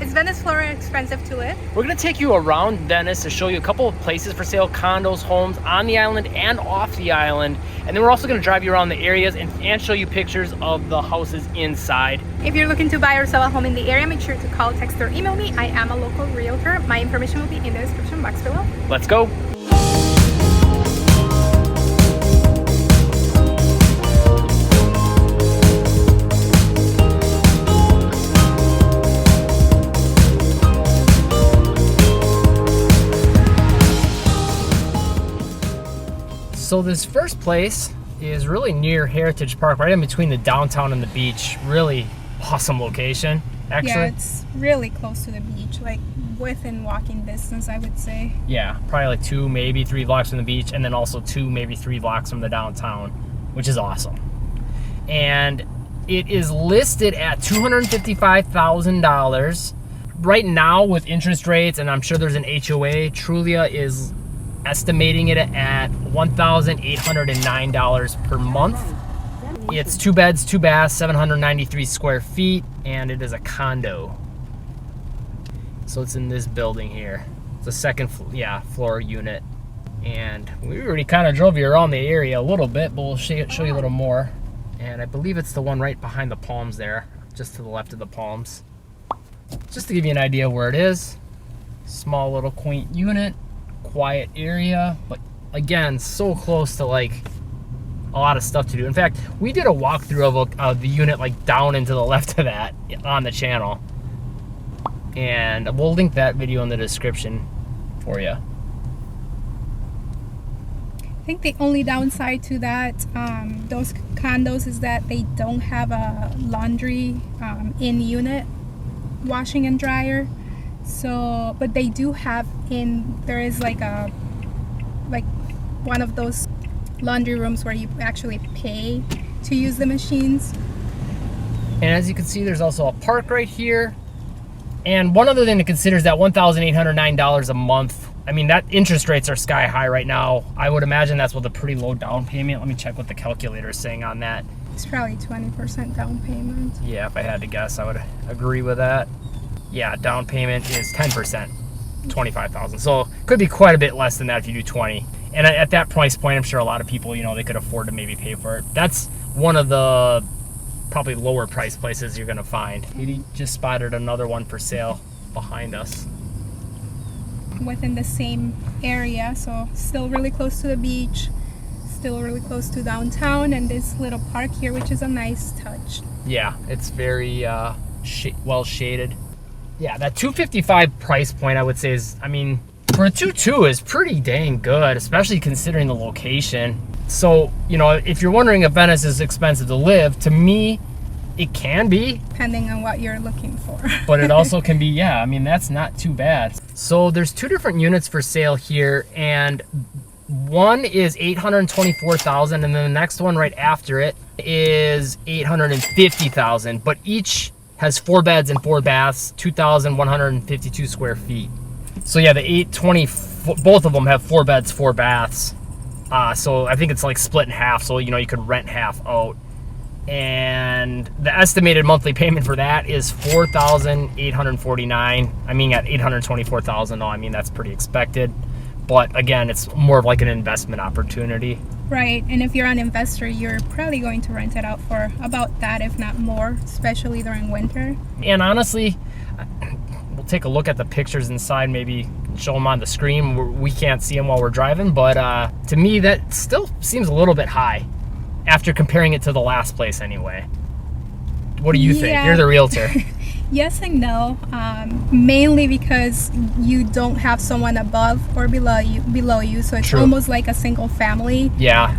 Is Venice Florida expensive to live? We're going to take you around Venice to show you a couple of places for sale, condos, homes on the island and off the island. And then we're also going to drive you around the areas and show you pictures of the houses inside. If you're looking to buy or sell a home in the area, make sure to call, text, or email me. I am a local realtor. My information will be in the description box below. Let's go. So this first place is really near Heritage Park, right in between the downtown and the beach. Really awesome location, actually. Yeah, it's really close to the beach, like within walking distance, I would say. Yeah, probably like 2, maybe 3 blocks from the beach, and then also 2, maybe 3 blocks from the downtown, which is awesome. And it is listed at $255,000. Right now with interest rates, and I'm sure there's an HOA, Trulia is estimating it at $1,809 per month. It's 2 beds, 2 baths, 793 square feet, and it is a condo. So it's in this building here. It's a second floor unit. And we already kind of drove you around the area a little bit, but we'll show you a little more. And I believe it's the one right behind the palms there, just to the left of the palms. Just to give you an idea where it is. Small little quaint unit. Quiet area, but again, so close to like a lot of stuff to do. In fact, we did a walkthrough of the unit like down and to the left of that on the channel, and we'll link that video in the description for you. I think the only downside to that, those condos, is that they don't have a laundry in-unit washing and dryer. So, but they do have there is like one of those laundry rooms where you actually pay to use the machines. And as you can see, there's also a park right here. And one other thing to consider is that $1,809 a month. I mean, that interest rates are sky high right now. I would imagine that's with a pretty low down payment. Let me check what the calculator is saying on that. It's probably 20% down payment. Yeah, if I had to guess, I would agree with that. Yeah, down payment is 10%, $25,000. So could be quite a bit less than that if you do 20. And at that price point, I'm sure a lot of people, they could afford to maybe pay for it. That's one of the probably lower price places you're gonna find. Heydy just spotted another one for sale behind us. Within the same area, so still really close to the beach, still really close to downtown, and this little park here, which is a nice touch. Yeah, it's very well shaded. Yeah, that $255 price point, I would say, is, I mean, for a 2.2 is pretty dang good, especially considering the location. So, if you're wondering if Venice is expensive to live, to me, it can be. Depending on what you're looking for. But it also can be, I mean, that's not too bad. So there's 2 different units for sale here, and one is $824,000, and then the next one right after it is $850,000, but each has 4 beds and 4 baths, 2,152 square feet. So yeah, the 820, both of them have 4 beds, 4 baths. So I think it's like split in half, so you could rent half out. And the estimated monthly payment for that is $4,849. I mean, at $824,000, I mean, that's pretty expected. But again, it's more of like an investment opportunity. Right, and if you're an investor, you're probably going to rent it out for about that, if not more, especially during winter. And honestly, we'll take a look at the pictures inside, maybe show them on the screen. We can't see them while we're driving, but to me, that still seems a little bit high after comparing it to the last place anyway. What do you think? You're the realtor. Yes and no, mainly because you don't have someone above or below you, so it's almost like a single family. Yeah.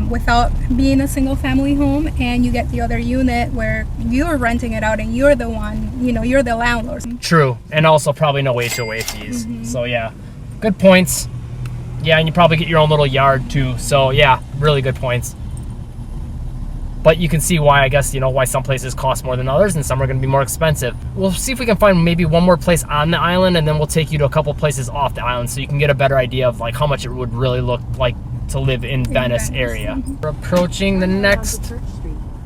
Without being a single family home, and you get the other unit where you're renting it out and you're the one, you're the landlord. True, and also probably no HOA fees. So yeah, good points. Yeah, and you probably get your own little yard too. So yeah, really good points. But you can see why, I guess, why some places cost more than others and some are going to be more expensive. We'll see if we can find maybe one more place on the island, and then we'll take you to a couple places off the island so you can get a better idea of like how much it would really look like to live in Venice area. We're approaching the next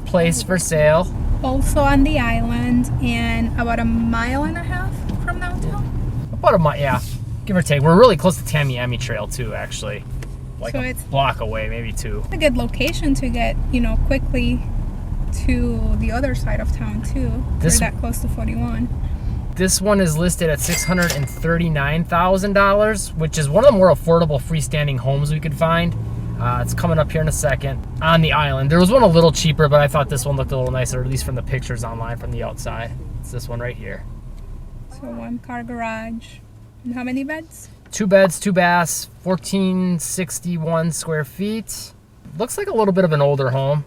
place for sale. Also on the island, and about 1.5 miles About a month, yeah, give or take. We're really close to Tamiami Trail too, actually. Like So a it's block away, maybe 2. a good location to get, you know, quickly to the other side of town too. This- We're that close to 41. This one is listed at $639,000, which is one of the more affordable freestanding homes we could find. It's coming up here in a second on the island. There was one a little cheaper, but I thought this one looked a little nicer, at least from the pictures online from the outside. It's this one right here. So 1-car garage. And how many beds? 2 beds, 2 baths, 1,461 square feet. Looks like a little bit of an older home.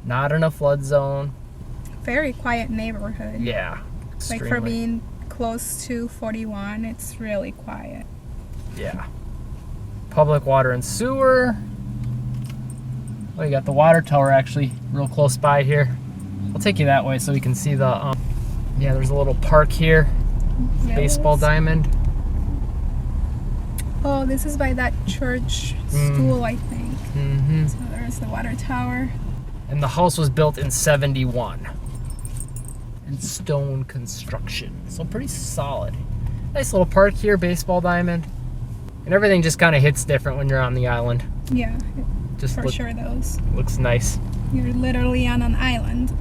Not in a flood zone. Very quiet neighborhood. Yeah, Like extremely. for being close to 41, it's really quiet. Yeah. Public water and sewer. Oh, you got the water tower actually real close by here. I'll take you that way so we can see the, yeah, there's a little park here. Baseball Yes. diamond. Oh, this is by that church school, I think. Mm-hmm. So there's the water tower. And the house was built in 71. In stone construction. So pretty solid. Nice little park here, baseball diamond. And everything just kind of hits different when you're on the island. Yeah, Just for sure those. looks nice. You're literally on an island.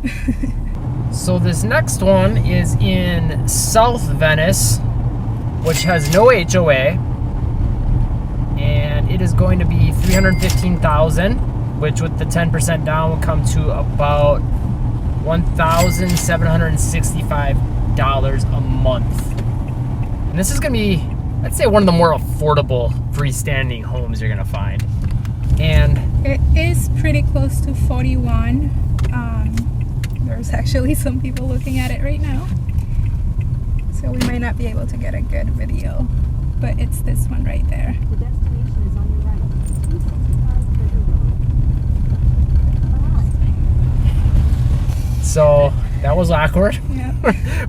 So this next one is in South Venice, which has no HOA. And it is going to be $315,000, which with the 10% down will come to about $1,765 a month. And this is going to be, I'd say, one of the more affordable freestanding homes you're going to find. And It is pretty close to 41. There's actually some people looking at it right now. So we might not be able to get a good video. But it's this one right there. The destination is on your right. 265 Treasure Road. so that was awkward. Yeah.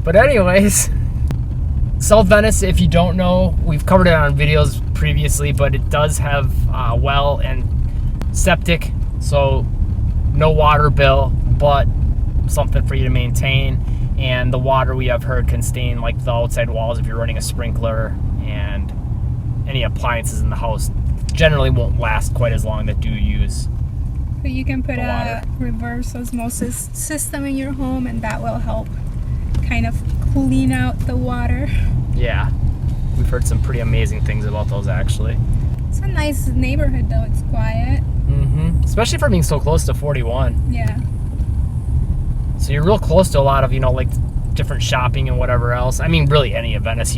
But anyways, South Venice, if you don't know, we've covered it on videos previously, but it does have well and septic, so no water bill, but something for you to maintain. And the water, we have heard, can stain like the outside walls if you're running a sprinkler, and any appliances in the house generally won't last quite as long that do use. So you can put The water. a reverse osmosis system in your home, and that will help kind of clean out the water. Yeah, we've heard some pretty amazing things about those actually. It's a nice neighborhood though. It's quiet. Especially for being so close to 41. Yeah. So you're real close to a lot of, you know, like different shopping and whatever else. I mean, really any Venice,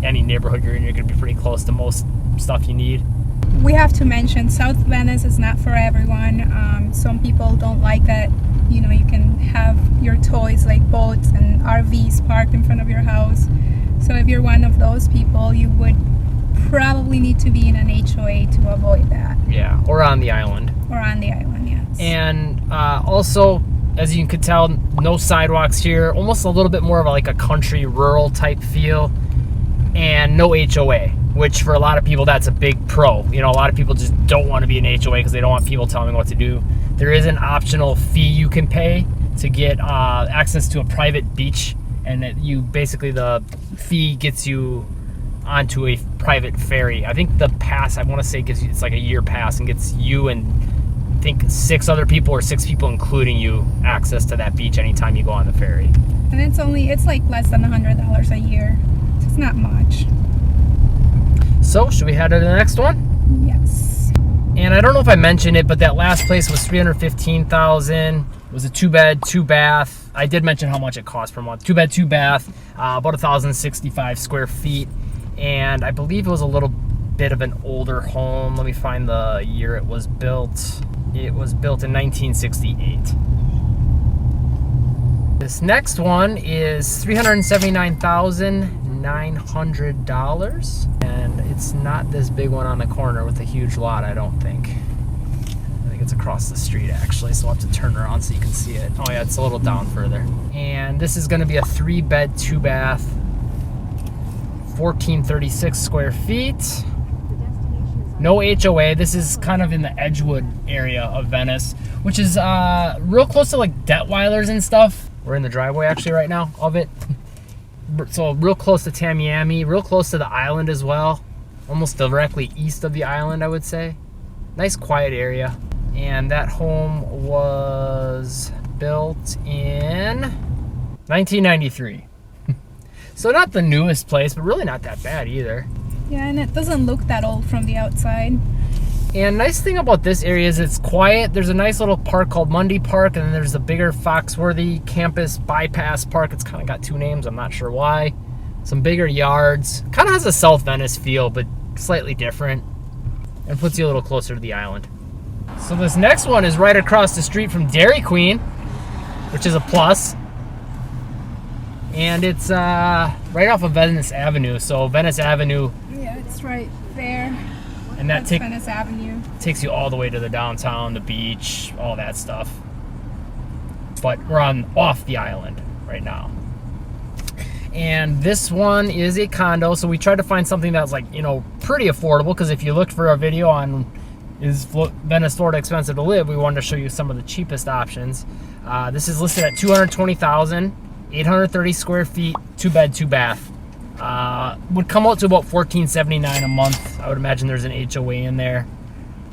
any neighborhood you're in, you're going to be pretty close to most stuff you need. We have to mention South Venice is not for everyone. Some people don't like that, you know, you can have your toys like boats and RVs parked in front of your house. So if you're one of those people, you would probably need to be in an HOA to avoid that. Yeah, or on the island. Or on the island, yes. And also, as you could tell, no sidewalks here. Almost a little bit more of like a country, rural type feel. And no HOA, which for a lot of people, that's a big pro. You know, a lot of people just don't want to be an HOA because they don't want people telling them what to do. There is an optional fee you can pay to get access to a private beach. And you basically, the fee gets you onto a private ferry. I think the pass, I want to say, gives you, it's like a year pass, and gets you and I think 6 other people, or 6 people including you, access to that beach anytime you go on the ferry. And it's like less than $100 a year. So it's not much. So should we head to the next one? Yes. And I don't know if I mentioned it, but that last place was $315,000. It was a 2-bed, 2-bath. I did mention how much it cost per month. 2-bed, 2-bath, about 1,065 square feet. And I believe it was a little bit of an older home. Let me find the year it was built. It was built in 1968. This next one is $379,900. And it's not this big one on the corner with a huge lot, I don't think. I think it's across the street actually, so I'll have to turn around so you can see it. Oh yeah, it's a little down further. And this is gonna be a 3-bed, 2-bath, 1,436 square feet. The destination is on No HOA. This is kind of in the Edgewood area of Venice, which is real close to like Detweilers and stuff. We're in the driveway actually right now of it. So real close to Tamiami, real close to the island as well. Almost directly east of the island, I would say. Nice quiet area. And that home was built in 1993. So not the newest place, but really not that bad either. Yeah, and it doesn't look that old from the outside. And nice thing about this area is it's quiet. There's a nice little park called Mundy Park, and then there's the bigger Foxworthy Campus Bypass Park. It's kind of got two names, I'm not sure why. Some bigger yards. Kind of has a South Venice feel, but slightly different. And puts you a little closer to the island. So this next one is right across the street from Dairy Queen, which is a plus. And it's right off of Venice Avenue. So Venice Avenue. Yeah, it's right there. And that That's Venice Avenue. takes you all the way to the downtown, the beach, all that stuff. But we're off the island right now. And this one is a condo, so we tried to find something that's like, pretty affordable, because if you looked for a video on is Venice Florida expensive to live, we wanted to show you some of the cheapest options. This is listed at $220,000, 830 square feet, 2-bed, 2-bath. Would come out to about $14.79 a month. I would imagine there's an HOA in there.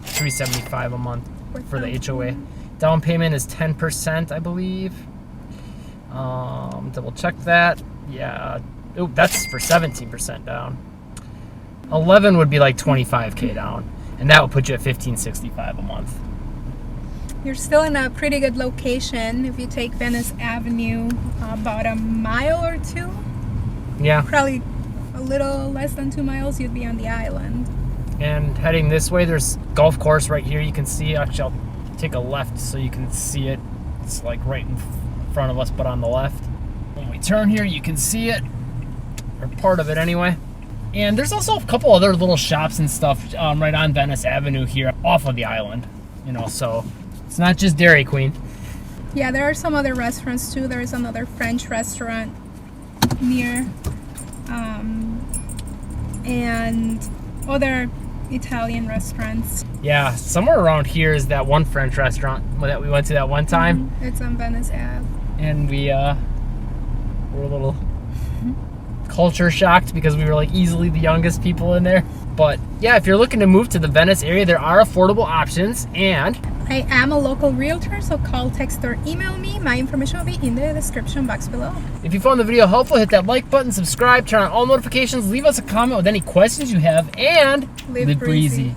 $375 a month for the HOA. Down payment is 10%, I believe. Double check that. Yeah. Oh, that's for 17% down. 11 would be like 25K down, and that would put you at $15.65 a month. You're still in a pretty good location. If you take Venice Avenue about a mile or two, Yeah. probably a little less than 2 miles, you'd be on the island. And heading this way, there's golf course right here. You can see. Actually, I'll take a left so you can see it. It's like right in front of us, but on the left. When we turn here, you can see it, or part of it anyway. And there's also a couple other little shops and stuff right on Venice Avenue here, off of the island. So it's not just Dairy Queen. Yeah, there are some other restaurants too. There's another French restaurant near, and other Italian restaurants. Yeah, somewhere around here is that one French restaurant that we went to that one time. It's on Venice Ave. And we were a little culture shocked because we were like easily the youngest people in there. But yeah, if you're looking to move to the Venice area, there are affordable options. And I am a local realtor, so call, text, or email me. My information will be in the description box below. if you found the video helpful, hit that like button, subscribe, turn on all notifications, leave us a comment with any questions you have, and Live breezy.